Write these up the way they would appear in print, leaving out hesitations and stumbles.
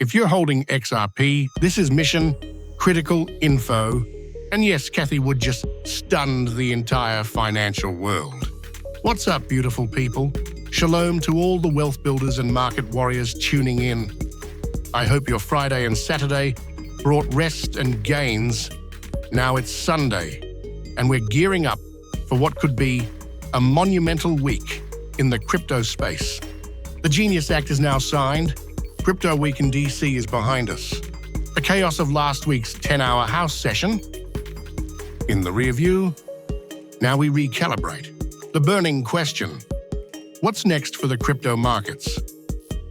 If you're holding XRP, this is mission critical info. And yes, Cathie Wood just stunned the entire financial world. What's up, beautiful people? Shalom to all the wealth builders and market warriors tuning in. I hope your Friday and Saturday brought rest and gains. Now it's Sunday, and we're gearing up for what could be a monumental week in the crypto space. The Genius Act is now signed. Crypto Week in DC is behind us. The chaos of last week's 10-hour house session in the rear view. Now we recalibrate. The burning question: what's next for the crypto markets?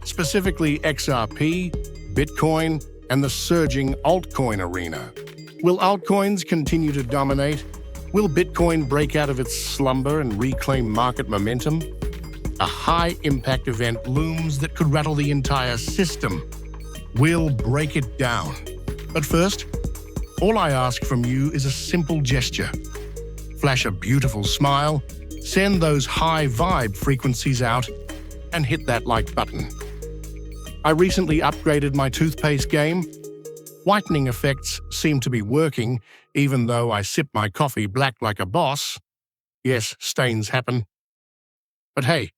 Specifically XRP, Bitcoin, and the surging altcoin arena. Will altcoins continue to dominate? Will Bitcoin break out of its slumber and reclaim market momentum? A high-impact event looms that could rattle the entire system. We'll break it down. But first, all I ask from you is a simple gesture. Flash a beautiful smile, send those high vibe frequencies out, and hit that like button. I recently upgraded my toothpaste game. Whitening effects seem to be working, even though I sip my coffee black like a boss. Yes, stains happen. But hey,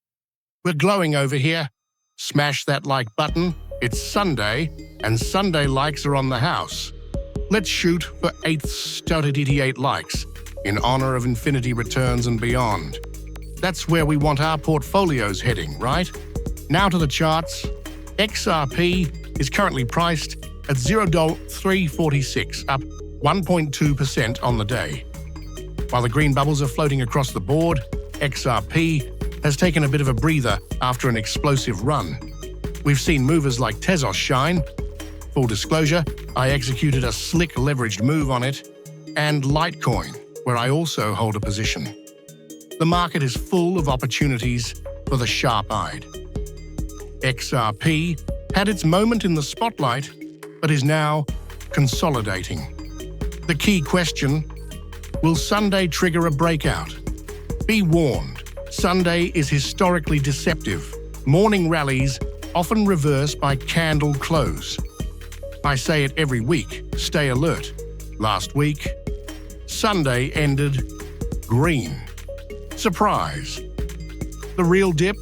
we're glowing over here. Smash that like button. It's Sunday, and Sunday likes are on the house. Let's shoot for 888 likes in honor of infinity returns and beyond. That's where we want our portfolios heading, right? Now to the charts. XRP is currently priced at $0.346, up 1.2% on the day. While the green bubbles are floating across the board, XRP has taken a bit of a breather after an explosive run. We've seen movers like Tezos shine. Full disclosure, I executed a slick leveraged move on it, and Litecoin, where I also hold a position. The market is full of opportunities for the sharp-eyed. XRP had its moment in the spotlight, but is now consolidating. The key question: will Sunday trigger a breakout? Be warned, Sunday is historically deceptive. Morning rallies often reverse by candle close. I say it every week, stay alert. Last week, Sunday ended green. Surprise. The real dip?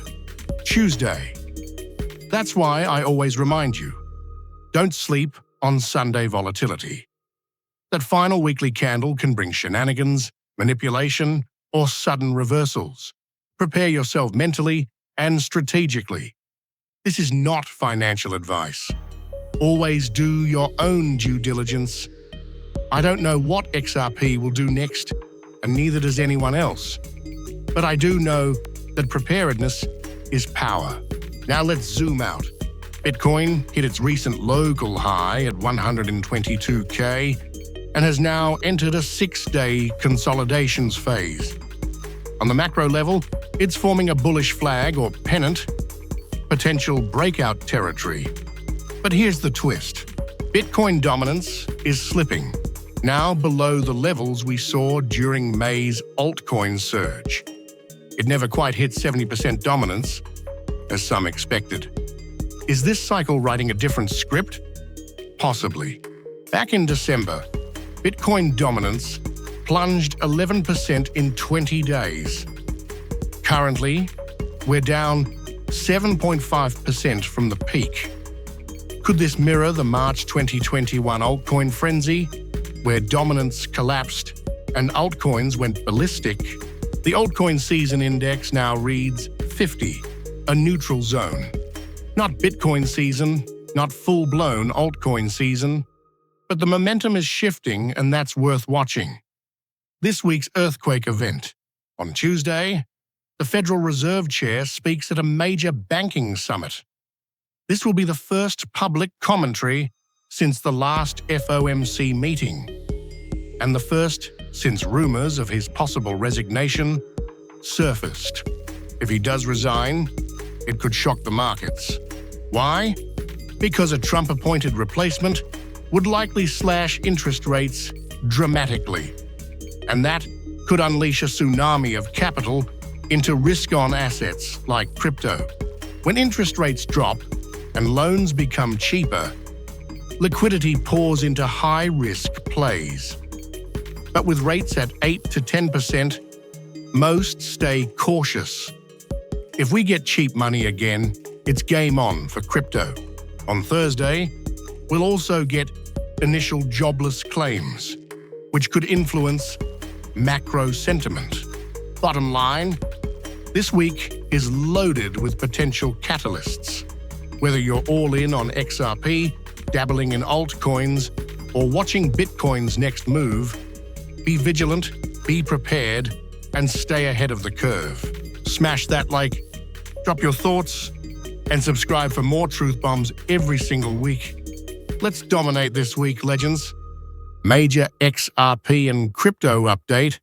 Tuesday. That's why I always remind you, don't sleep on Sunday volatility. That final weekly candle can bring shenanigans, manipulation, or sudden reversals. Prepare yourself mentally and strategically. This is not financial advice. Always do your own due diligence. I don't know what XRP will do next, and neither does anyone else. But I do know that preparedness is power. Now let's zoom out. Bitcoin hit its recent local high at 122K and has now entered a 6-day consolidations phase. On the macro level, it's forming a bullish flag or pennant, potential breakout territory. But here's the twist. Bitcoin dominance is slipping, now below the levels we saw during May's altcoin surge. It never quite hit 70% dominance, as some expected. Is this cycle writing a different script? Possibly. Back in December, Bitcoin dominance plunged 11% in 20 days. Currently, we're down 7.5% from the peak. Could this mirror the March 2021 altcoin frenzy, where dominance collapsed and altcoins went ballistic? The altcoin season index now reads 50, a neutral zone. Not Bitcoin season, not full-blown altcoin season, but the momentum is shifting, and that's worth watching. This week's earthquake event. On Tuesday, the Federal Reserve Chair speaks at a major banking summit. This will be the first public commentary since the last FOMC meeting, and the first since rumors of his possible resignation surfaced. If he does resign, it could shock the markets. Why? Because a Trump-appointed replacement would likely slash interest rates dramatically, and that could unleash a tsunami of capital into risk-on assets like crypto. When interest rates drop and loans become cheaper, liquidity pours into high-risk plays. But with rates at 8 to 10%, most stay cautious. If we get cheap money again, it's game on for crypto. On Thursday, we'll also get initial jobless claims, which could influence macro sentiment. Bottom line, this week is loaded with potential catalysts. Whether you're all in on XRP, dabbling in altcoins, or watching Bitcoin's next move, be vigilant, be prepared, and stay ahead of the curve. Smash that like, drop your thoughts, and subscribe for more truth bombs every single week. Let's dominate this week, legends. Major XRP and crypto update.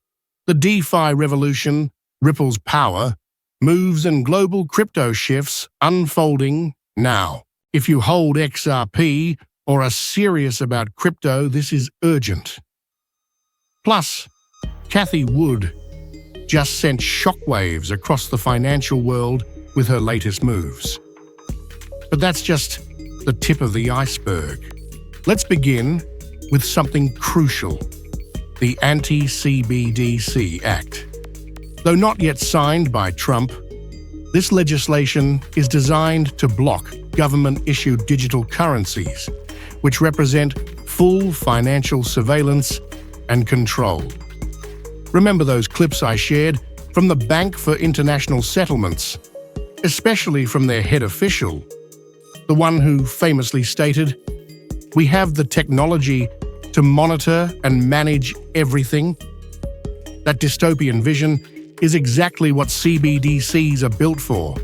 The DeFi revolution, Ripple's power, moves and global crypto shifts unfolding now. If you hold XRP or are serious about crypto, this is urgent. Plus, Cathie Wood just sent shockwaves across the financial world with her latest moves. But that's just the tip of the iceberg. Let's begin with something crucial, the ANTI-CBDC ACT. Though not yet signed by Trump, this legislation is designed to block government-issued digital currencies, which represent full financial surveillance and control. Remember those clips I shared from the Bank for International Settlements, especially from their head official, the one who famously stated, "We have the technology to monitor and manage everything." That dystopian vision is exactly what CBDCs are built for: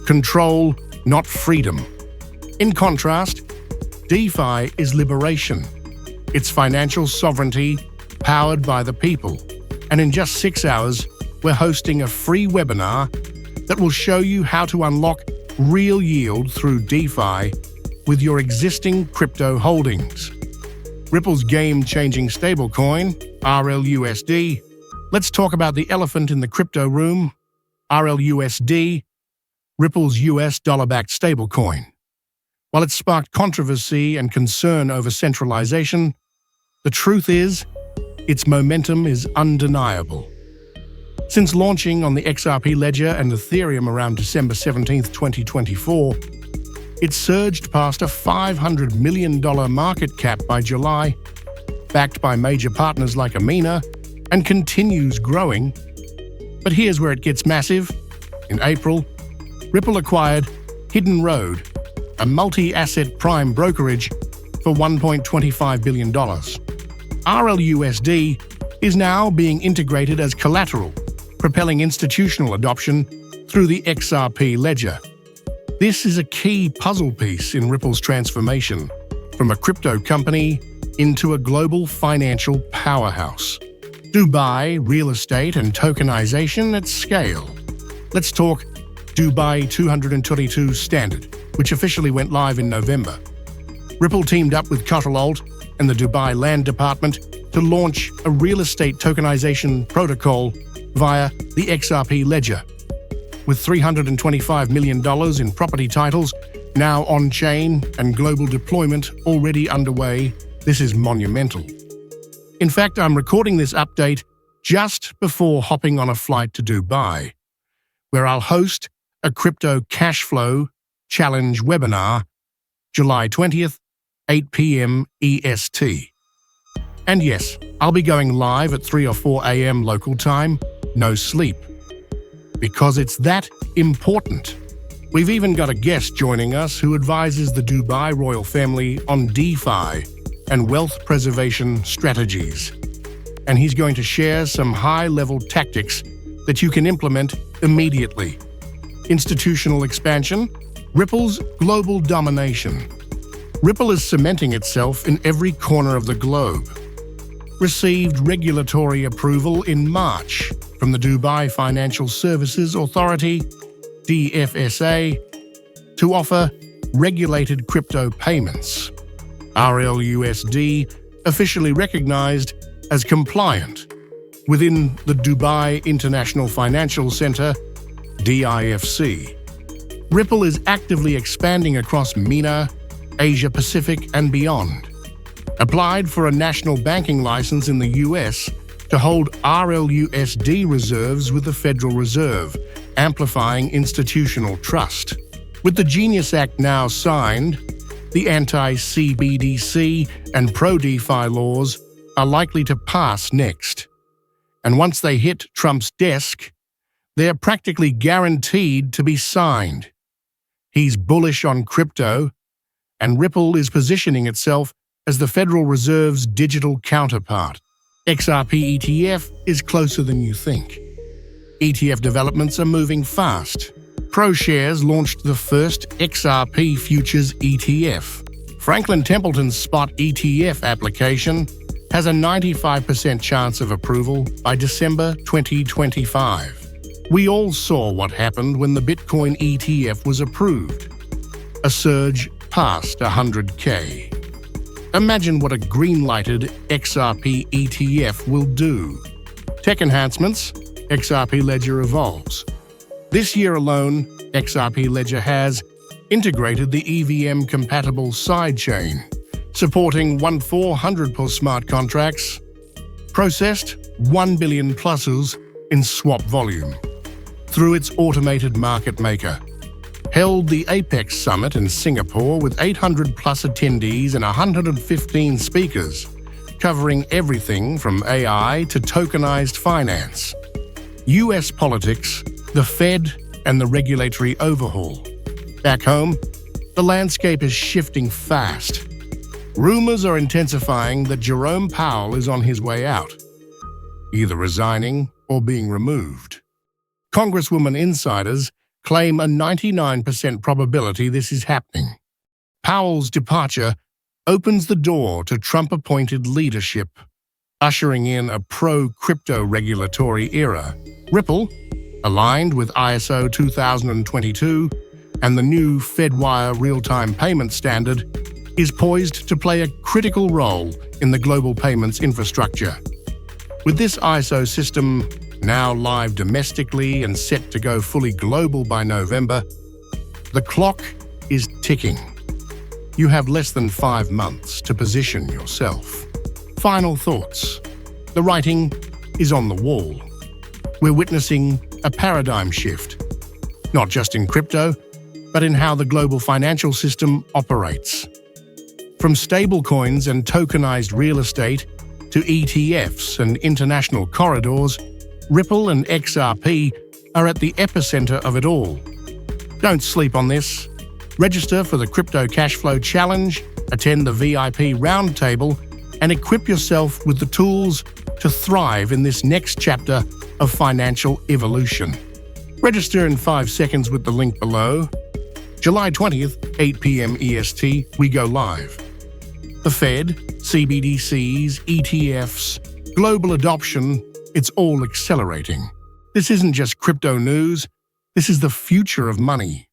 control, not freedom. In contrast, DeFi is liberation. It's financial sovereignty powered by the people. And in just 6 hours, we're hosting a free webinar that will show you how to unlock real yield through DeFi with your existing crypto holdings. Ripple's game-changing stablecoin, RLUSD. Let's talk about the elephant in the crypto room, RLUSD, Ripple's US dollar-backed stablecoin. While it sparked controversy and concern over centralization, the truth is, its momentum is undeniable. Since launching on the XRP Ledger and Ethereum around December 17, 2024, it surged past a $500 million market cap by July, backed by major partners like Amina, and continues growing. But here's where it gets massive. In April, Ripple acquired Hidden Road, a multi-asset prime brokerage, for $1.25 billion. RLUSD is now being integrated as collateral, propelling institutional adoption through the XRP Ledger. This is a key puzzle piece in Ripple's transformation from a crypto company into a global financial powerhouse. Dubai, real estate, and tokenization at scale. Let's talk Dubai 222 Standard, which officially went live in November. Ripple teamed up with Alt and the Dubai Land Department to launch a real estate tokenization protocol via the XRP Ledger. With $325 million in property titles now on-chain and global deployment already underway, this is monumental. In fact, I'm recording this update just before hopping on a flight to Dubai, where I'll host a crypto Cashflow challenge webinar, July 20th, 8 p.m. EST. And yes, I'll be going live at 3 or 4 a.m. local time, no sleep. Because it's that important. We've even got a guest joining us who advises the Dubai royal family on DeFi and wealth preservation strategies. And he's going to share some high-level tactics that you can implement immediately. Institutional expansion, Ripple's global domination. Ripple is cementing itself in every corner of the globe. Received regulatory approval in March from the Dubai Financial Services Authority, DFSA, to offer regulated crypto payments. RLUSD officially recognized as compliant within the Dubai International Financial Center, DIFC. Ripple is actively expanding across MENA Asia Pacific and beyond. Applied for a national banking license in the US to hold RLUSD reserves with the Federal Reserve, amplifying institutional trust. With the Genius Act now signed, the anti-CBDC and pro-DeFi laws are likely to pass next. And once they hit Trump's desk, they're practically guaranteed to be signed. He's bullish on crypto, and Ripple is positioning itself as the Federal Reserve's digital counterpart. XRP ETF is closer than you think. ETF developments are moving fast. ProShares launched the first XRP futures ETF. Franklin Templeton's spot ETF application has a 95% chance of approval by December 2025. We all saw what happened when the Bitcoin ETF was approved. A surge past 100K. Imagine what a green-lighted XRP ETF will do. Tech enhancements, XRP Ledger evolves. This year alone, XRP Ledger has integrated the EVM-compatible Sidechain, supporting 1,400+ smart contracts, processed 1 billion pluses in swap volume through its automated market maker. Held the Apex Summit in Singapore with 800+ attendees and 115 speakers, covering everything from AI to tokenized finance, US politics, the Fed, and the regulatory overhaul. Back home, the landscape is shifting fast. Rumors are intensifying that Jerome Powell is on his way out, either resigning or being removed. Congresswoman insiders claim a 99% probability this is happening. Powell's departure opens the door to Trump-appointed leadership, ushering in a pro-crypto regulatory era. Ripple, aligned with ISO 2022 and the new Fedwire real-time payment standard, is poised to play a critical role in the global payments infrastructure. With this ISO system now live domestically and set to go fully global by November, the clock is ticking. You have less than 5 months to position yourself. Final thoughts. The writing is on the wall. We're witnessing a paradigm shift, not just in crypto, but in how the global financial system operates. From stablecoins and tokenized real estate to ETFs and international corridors, Ripple and XRP are at the epicenter of it all. Don't sleep on this. Register for the Crypto Cashflow Challenge, attend the VIP Roundtable, and equip yourself with the tools to thrive in this next chapter of financial evolution. Register in 5 seconds with the link below. July 20th, 8 p.m. EST, we go live. The Fed, CBDCs, ETFs, global adoption, it's all accelerating. This isn't just crypto news, this is the future of money.